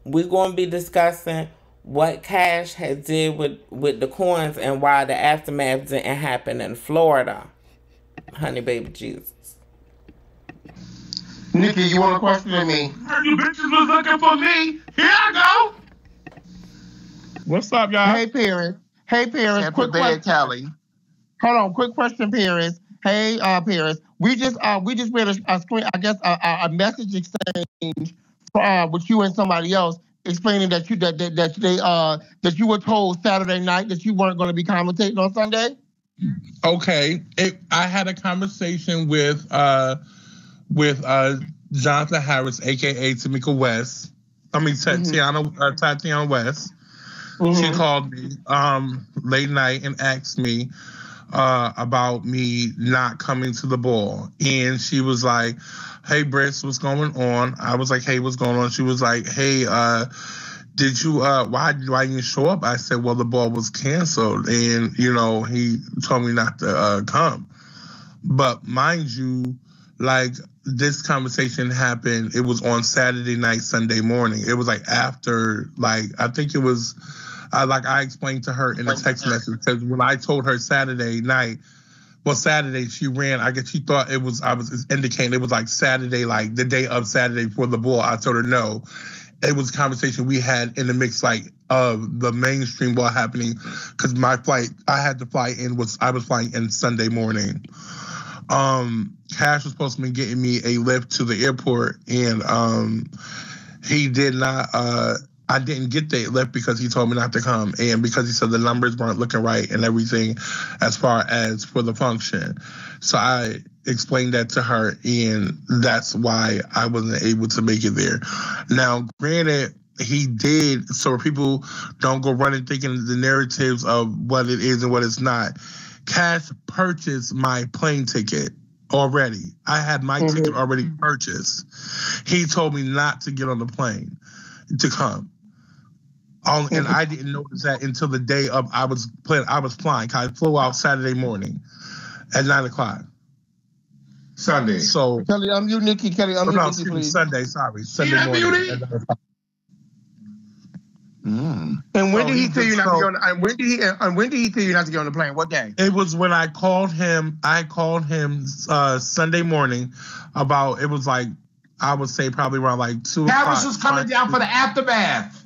we're going to be discussing what Cash had did with the coins and why the aftermath didn't happen in Florida. Honey baby Jesus. Nikki, you want to question me? You bitches was looking for me. Here I go. What's up, y'all? Hey, Paris. Quick question, Callie. Hold on, quick question, Paris. Hey, Paris. We just read a screen, I guess, a message exchange with you and somebody else, explaining that you were told Saturday night that you weren't going to be commentating on Sunday. Okay, I had a conversation with Jonathan Harris, aka Tamika West. I mean Tatiana West. Mm-hmm. She called me late night and asked me about me not coming to the ball, and she was like, "Hey, Briss, what's going on?" I was like, "Hey, what's going on?" She was like, "Hey, did you why didn't you show up?" I said, "Well, the ball was canceled, and he told me not to come." But mind you, like, this conversation happened. It was on Saturday night, Sunday morning. It was like after, like, I think it was. I explained to her in a text message, because when I told her Saturday night, Saturday she ran. I guess she thought I was indicating it was like Saturday, like the day of Saturday before the ball. I told her no. It was a conversation we had in the mix, like, of the mainstream ball happening, because my flight, I had to fly in, I was flying in Sunday morning. Cash was supposed to be getting me a lift to the airport, and he did not. I didn't get the lift because he told me not to come, and because he said the numbers weren't looking right and everything as far as for the function. So I explained that to her, and that's why I wasn't able to make it there. Now, granted, he did, so people don't go running thinking the narratives of what it is and what it's not. Cash purchased my plane ticket already. I had my ticket already purchased. He told me not to get on the plane to come. And I didn't notice that until the day of I was flying. I flew out Saturday morning at 9:00. Sunday. So Kelly, I'm you, Nikki. Kelly, I'm you, Nikki, please. Sunday, sorry. Sunday morning. And when did he tell you not to get on? And when did he tell you not to get on the plane? What day? It was when I called him. Sunday morning. It was like, I would say probably around like 2 o'clock. Harris was coming down for the aftermath.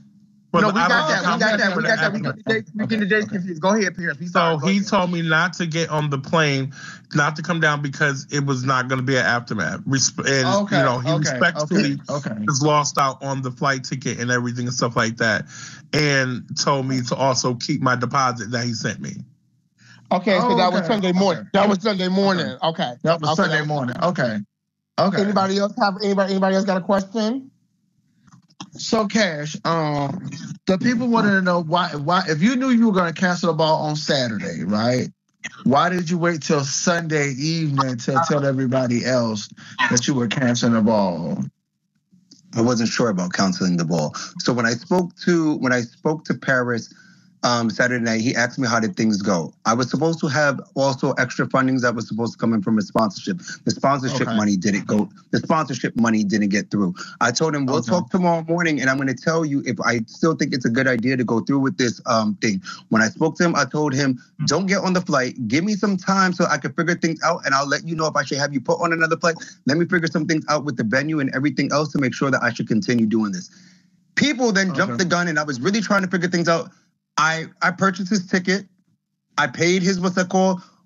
No, we got that. We get the dates confused. Go ahead, Pierce. So he told me not to get on the plane, not to come down, because it was not going to be an aftermath. He respectfully just lost out on the flight ticket and everything and stuff like that, and told me to also keep my deposit that he sent me. Okay, so that was Sunday morning. That was Sunday morning. Okay. That was Sunday morning. Okay. Anybody else got a question? So, Cash, the people wanted to know why if you knew you were going to cancel the ball on Saturday, right? Why did you wait till Sunday evening to tell everybody else that you were canceling the ball? I wasn't sure about canceling the ball. So when I spoke to Paris Saturday night, he asked me how did things go. I was supposed to have also extra fundings that was supposed to come in from a sponsorship. The sponsorship money didn't go. The sponsorship money didn't get through. I told him we'll talk tomorrow morning, and I'm going to tell you if I still think it's a good idea to go through with this thing. When I spoke to him, I told him don't get on the flight. Give me some time so I can figure things out, and I'll let you know if I should have you put on another flight. Let me figure some things out with the venue and everything else to make sure that I should continue doing this. People then jumped the gun, and I was really trying to figure things out. I purchased his ticket. I paid his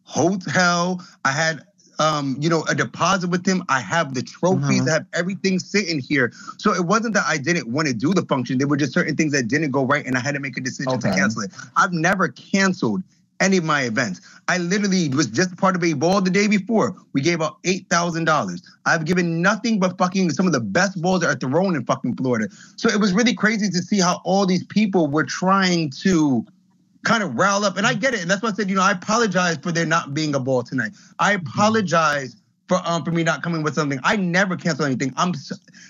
hotel. I had a deposit with him. I have the trophies. I have everything sitting here. So it wasn't that I didn't want to do the function. There were just certain things that didn't go right, and I had to make a decision to cancel it. I've never canceled any of my events. I literally was just part of a ball the day before. We gave out $8,000. I've given nothing but fucking some of the best balls that are thrown in fucking Florida. So it was really crazy to see how all these people were trying to kind of rile up. And I get it. And that's why I said, I apologize for there not being a ball tonight. I apologize for me not coming with something. I never cancel anything.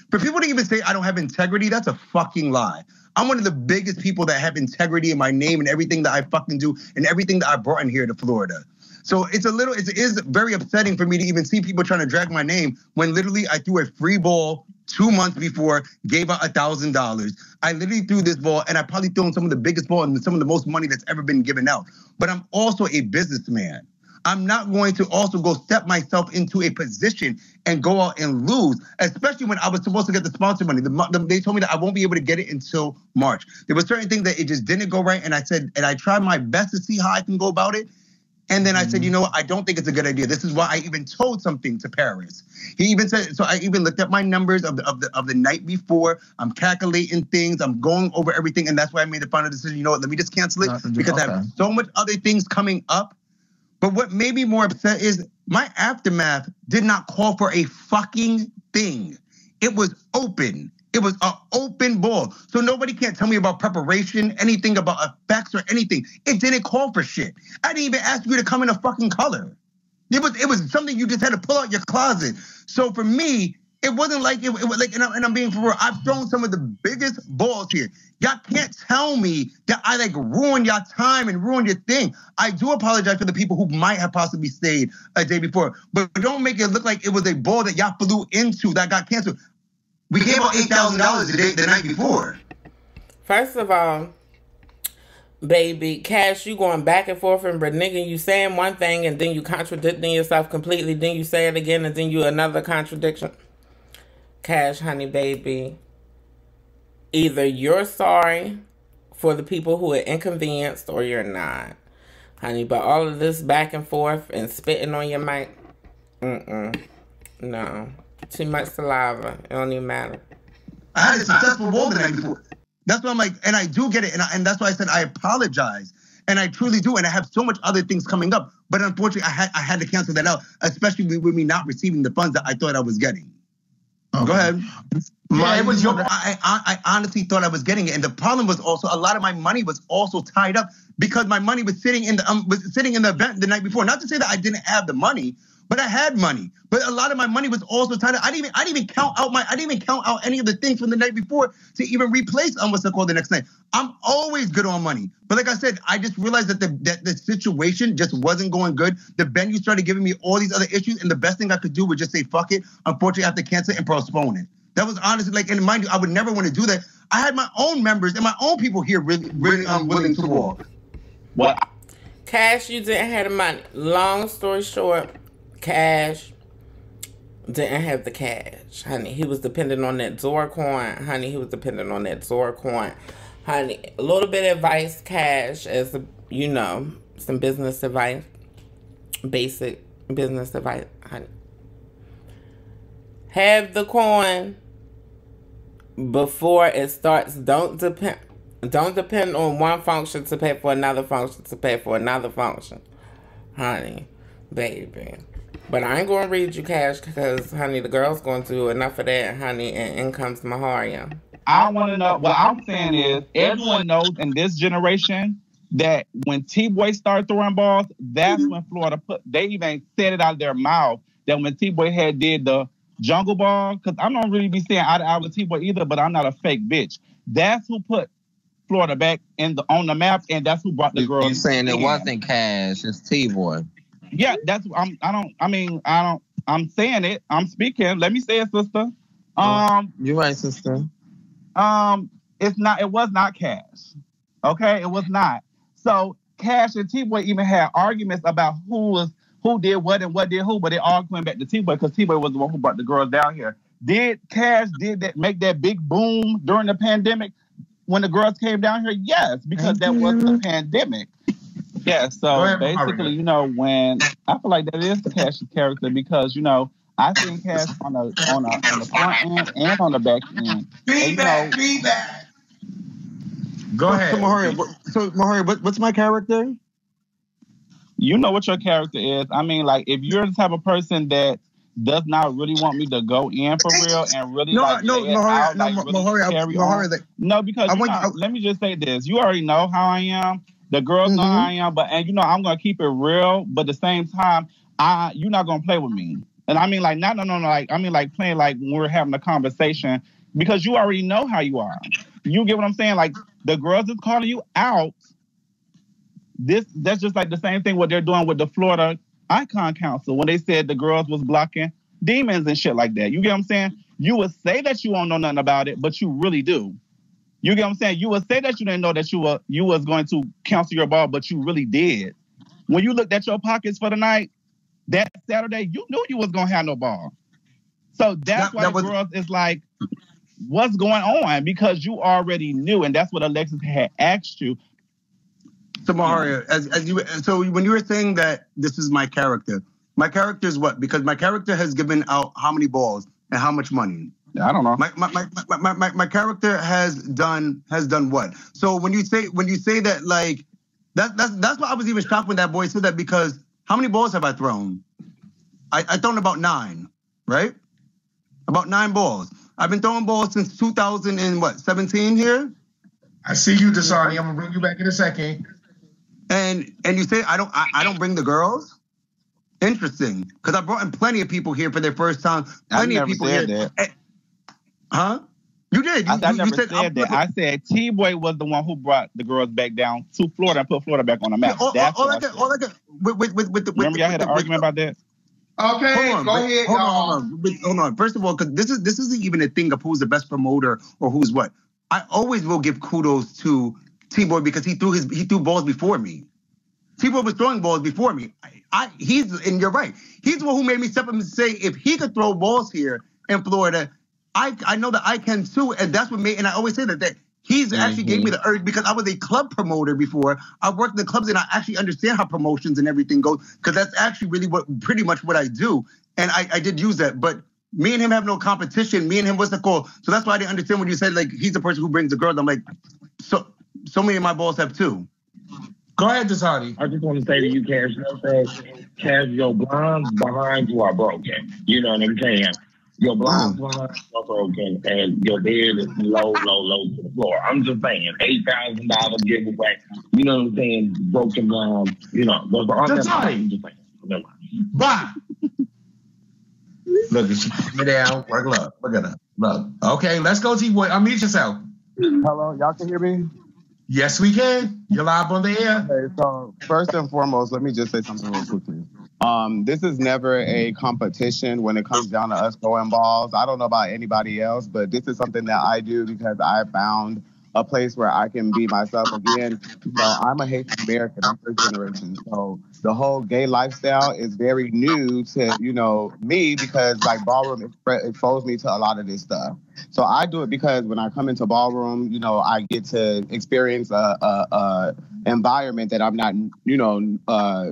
For people to even say I don't have integrity, that's a fucking lie. I'm one of the biggest people that have integrity in my name and everything that I fucking do and everything that I brought in here to Florida. So it is very upsetting for me to even see people trying to drag my name when literally I threw a free ball 2 months before, gave out $1,000. I literally threw this ball, and I probably thrown some of the biggest ball and some of the most money that's ever been given out. But I'm also a businessman. I'm not going to also go step myself into a position and go out and lose, especially when I was supposed to get the sponsor money. They told me that I won't be able to get it until March. There were certain things that it just didn't go right, and I said, and I tried my best to see how I can go about it. And then I said, you know what? I don't think it's a good idea. This is why I even told something to Paris. He even said, so I even looked at my numbers of the night before. I'm calculating things. I'm going over everything, and that's why I made the final decision. You know what? Let me just cancel it because I have so much other things coming up. But what made me more upset is my aftermath did not call for a fucking thing. It was open. It was an open ball. So nobody can't tell me about preparation, anything about effects or anything. It didn't call for shit. I didn't even ask you to come in a fucking color. It was something you just had to pull out your closet. So for me, it wasn't like it was like, and I'm being for real. I've thrown some of the biggest balls here. Y'all can't tell me that I like ruined your time and ruined your thing. I do apologize for the people who might have possibly stayed a day before, but don't make it look like it was a ball that y'all flew into that got canceled. We gave out $8,000 the night before. First of all, baby, Cash, you going back and forth and nigga, you saying one thing and then you contradicting yourself completely. Then you say it again and then you another contradiction. Cash, honey, baby, either you're sorry for the people who are inconvenienced or you're not, honey. But all of this back and forth and spitting on your mic, no. Too much saliva. It don't even matter. I had a successful ball the night before. That's why I'm like, and I do get it, and that's why I said I apologize, and I truly do, and I have so much other things coming up. But unfortunately, I had to cancel that out, especially with me not receiving the funds that I thought I was getting. Okay. Go ahead. I honestly thought I was getting it, and the problem was also a lot of my money was also tied up because my money was sitting in the event the night before. Not to say that I didn't have the money, but I had money. But a lot of my money was also tied up. I didn't even count out any of the things from the night before to even replace what's it called the next night. I'm always good on money. But like I said, I just realized that the situation just wasn't going good. The venue started giving me all these other issues, and the best thing I could do was just say, fuck it. Unfortunately, I have to cancel it and postpone it. That was honestly like, and mind you, I would never want to do that. I had my own members and my own people here really willing to walk. What? Cash, you didn't have the money. Long story short, Cash didn't have the cash, honey. He was dependent on that Zor coin, honey. He was dependent on that Zor coin, honey. A little bit of advice, Cash, as some business advice, basic business advice, honey. Have the coin before it starts. Don't depend on one function to pay for another function to pay for another function, honey, baby. But I ain't going to read you, Cash, because, honey, the girl's going to do enough of that, honey, and in comes Maharia. I want to know, what I'm saying is, everyone knows in this generation that when T-Boy started throwing balls, that's when Florida they even said it out of their mouth, that when T-Boy did the jungle ball, because I don't really be saying eye to eye with T-Boy either, but I'm not a fake bitch. That's who put Florida back on the map, and that's who brought the girls. You saying it wasn't Cash, it's T-Boy. Yeah, that's I'm saying it. I'm speaking. Let me say it, sister. You're right, sister. It was not Cash. Okay, it was not. So Cash and T-Boy even had arguments about who did what and what did who, but they all going back to T-Boy because T-Boy was the one who brought the girls down here. Did Cash make that big boom during the pandemic when the girls came down here? Yes, because that was the pandemic. Yeah, so basically, when I feel like that is Cash's character because, I think Cash on the front end and on the back end. Feedback. Go ahead. So Maharia, what's my character? You know what your character is. I mean, like, if you're the type of person that does not really want me to go in for real and really because let me just say this. You already know how I am. The girls know how I am, I'm gonna keep it real, but at the same time, you're not gonna play with me. And I mean like playing like when we're having a conversation because you already know how you are. You get what I'm saying? Like the girls is calling you out. That's just like the same thing what they're doing with the Florida Icon Council when they said the girls was blocking demons and shit like that. You get what I'm saying? You would say that you don't know nothing about it, but you really do. You get what I'm saying? You would say that you didn't know that you was going to cancel your ball, but you really did. When you looked at your pockets for the night, that Saturday, you knew you was going to have no ball. So that's why the girls is like, what's going on? Because you already knew, and that's what Alexis had asked you. So Maharia, so when you were saying that this is my character is what? Because my character has given out how many balls and how much money? I don't know. My character has done what? So when you say that, like, that's why I was even shocked when that boy said that, because how many balls have I thrown? I thrown about 9, right? About 9 balls. I've been throwing balls since 2017 here. I see you, Dasani. I'm gonna bring you back in a second. And you say I don't bring the girls? Interesting, because I brought in plenty of people here for their first time. Plenty of people here. That. Huh? You did. I never said that. I said T-Boy was the one who brought the girls back down to Florida and put Florida back on the map. Remember y'all had an argument about that? Okay, go ahead, y'all. Hold on. First of all, because this isn't even a thing of who's the best promoter or who's what. I always will give kudos to T-Boy because he threw balls before me. T-Boy was throwing balls before me. And you're right. He's the one who made me step up and say, if he could throw balls here in Florida, I know that I can too. And that's what made, and I always say that he's actually gave me the urge, because I was a club promoter before. I worked in the clubs and I actually understand how promotions and everything goes, because that's actually really pretty much what I do. And I did use that. But me and him have no competition. Me and him, what's the call? So that's why I didn't understand when you said, like, he's the person who brings the girls. I'm like, so many of my balls have 2. Go ahead, Dasani. I just want to say to you, Cash, your blinds behind you are broken. You know what I'm saying? Your blinds behind you are broken, and your bed is low to the floor. I'm just saying, $8,000 giveaway. You know what I'm saying? Broken blinds. You know, those are Dasani. Bye. Look, she put me down. Look at her. Look. Okay, let's go, T-Boy. Unmute yourself. Hello, y'all can hear me? Yes, we can. You're live on the air. Okay, so first and foremost, let me just say something real quickly. This is never a competition when it comes down to us throwing balls. I don't know about anybody else, but this is something that I do because I found a place where I can be myself again. You know, I'm a Haitian American. I'm first generation. So the whole gay lifestyle is very new to, me, because like Ballroom exposed me to a lot of this stuff. So I do it because when I come into Ballroom, I get to experience a environment that I'm not,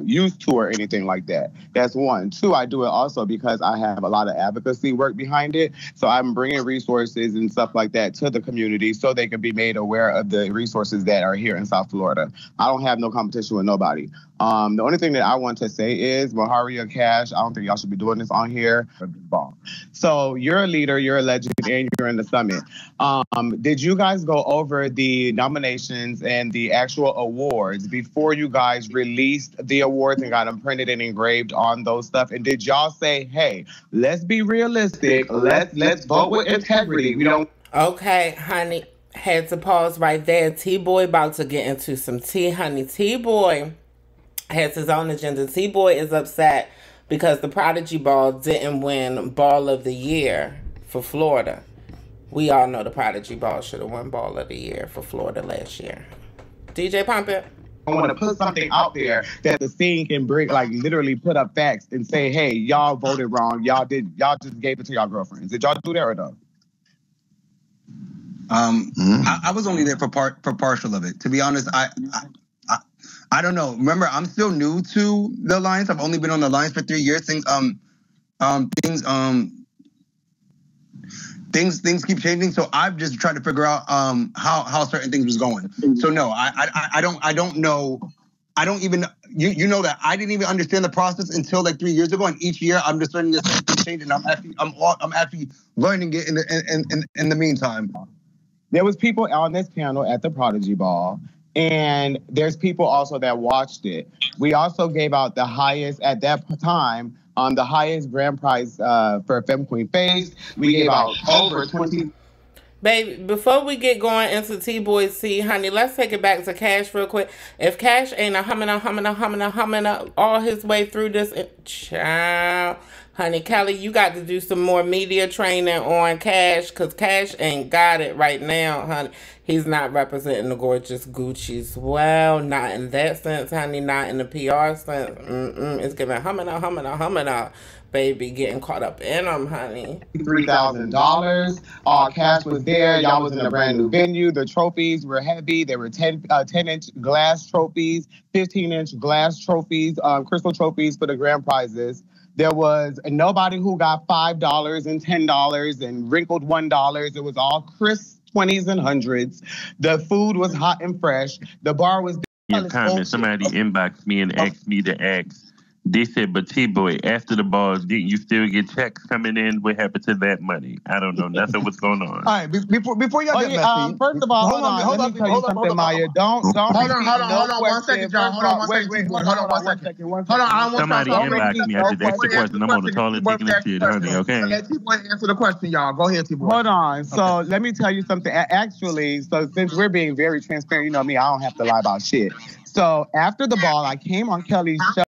used to or anything like that. That's one. 2, I do it also because I have a lot of advocacy work behind it. So I'm bringing resources and stuff like that to the community so they can be made aware of the resources that are here in South Florida. I don't have no competition with nobody. The only thing that I want to say is, Maharia, Cash, I don't think y'all should be doing this on here. So you're a leader, you're a legend, and you're in the summit. Did you guys go over the nominations and the actual awards before you guys released the awards and got them printed and engraved on those stuff? And did y'all say, hey, let's be realistic, let's vote with integrity? We don't. Okay, honey, had to pause right there. T-Boy about to get into some tea, honey. T-Boy has his own agenda. T-Boy is upset because the Prodigy Ball didn't win Ball of the Year for Florida. We all know the Prodigy Ball should have won Ball of the Year for Florida last year. DJ Pump It. I want to put something out there that the scene can bring, like literally put up facts and say, hey, y'all voted wrong. Y'all just gave it to y'all girlfriends. Did y'all do that or no? I was only there for partial of it. To be honest, I don't know. Remember, I'm still new to the Alliance. I've only been on the Alliance for 3 years. Things keep changing. So I've just tried to figure out how certain things was going. So no, I don't know. I don't even you know that I didn't even understand the process until like 3 years ago. And each year I'm just learning this change, and I'm actually learning it in the meantime. There was people on this panel at the Prodigy Ball. And there's people also that watched it. We also gave out the highest, at that time, the highest grand prize for Femme Queen Face. We gave out over 20. Baby, before we get going into T-Boy's tea, honey, let's take it back to Cash real quick. If Cash ain't humming all his way through this, child, Honey, Kelly, you got to do some more media training on Cash, because Cash ain't got it right now, honey. He's not representing the gorgeous Gucci's well. Not in that sense, honey. Not in the PR sense. It's giving humming out, baby. Getting caught up in them, honey. $3,000. Cash was there. Y'all was in a brand new venue. The trophies were heavy. They were 10-inch glass trophies, 15-inch glass trophies, crystal trophies for the grand prizes. There was nobody who got $5 and $10 and wrinkled $1. It was all crisp 20s and 100s. The food was hot and fresh. The bar was... Somebody inboxed me and asked me to ask. They said, but T-Boy, after the ball, didn't you still get checks coming in? What happened to that money? I don't know. Nothing was going on. All right, before y'all get messy. First of all, hold on. Let me tell you something, Maya. Don't hold on 1 second, y'all. Hold on 1 second. Hold on 1 second. Hold on, I don't want somebody inboxed me. I just asked the question. I'm on the toilet taking this shit, honey, okay? Let T-Boy answer the question, y'all. Go ahead, T-Boy. Hold on. So let me tell you something. Actually, so since we're being very transparent, you know me, I don't have to lie about shit. So after the ball, I came on Kelly's show.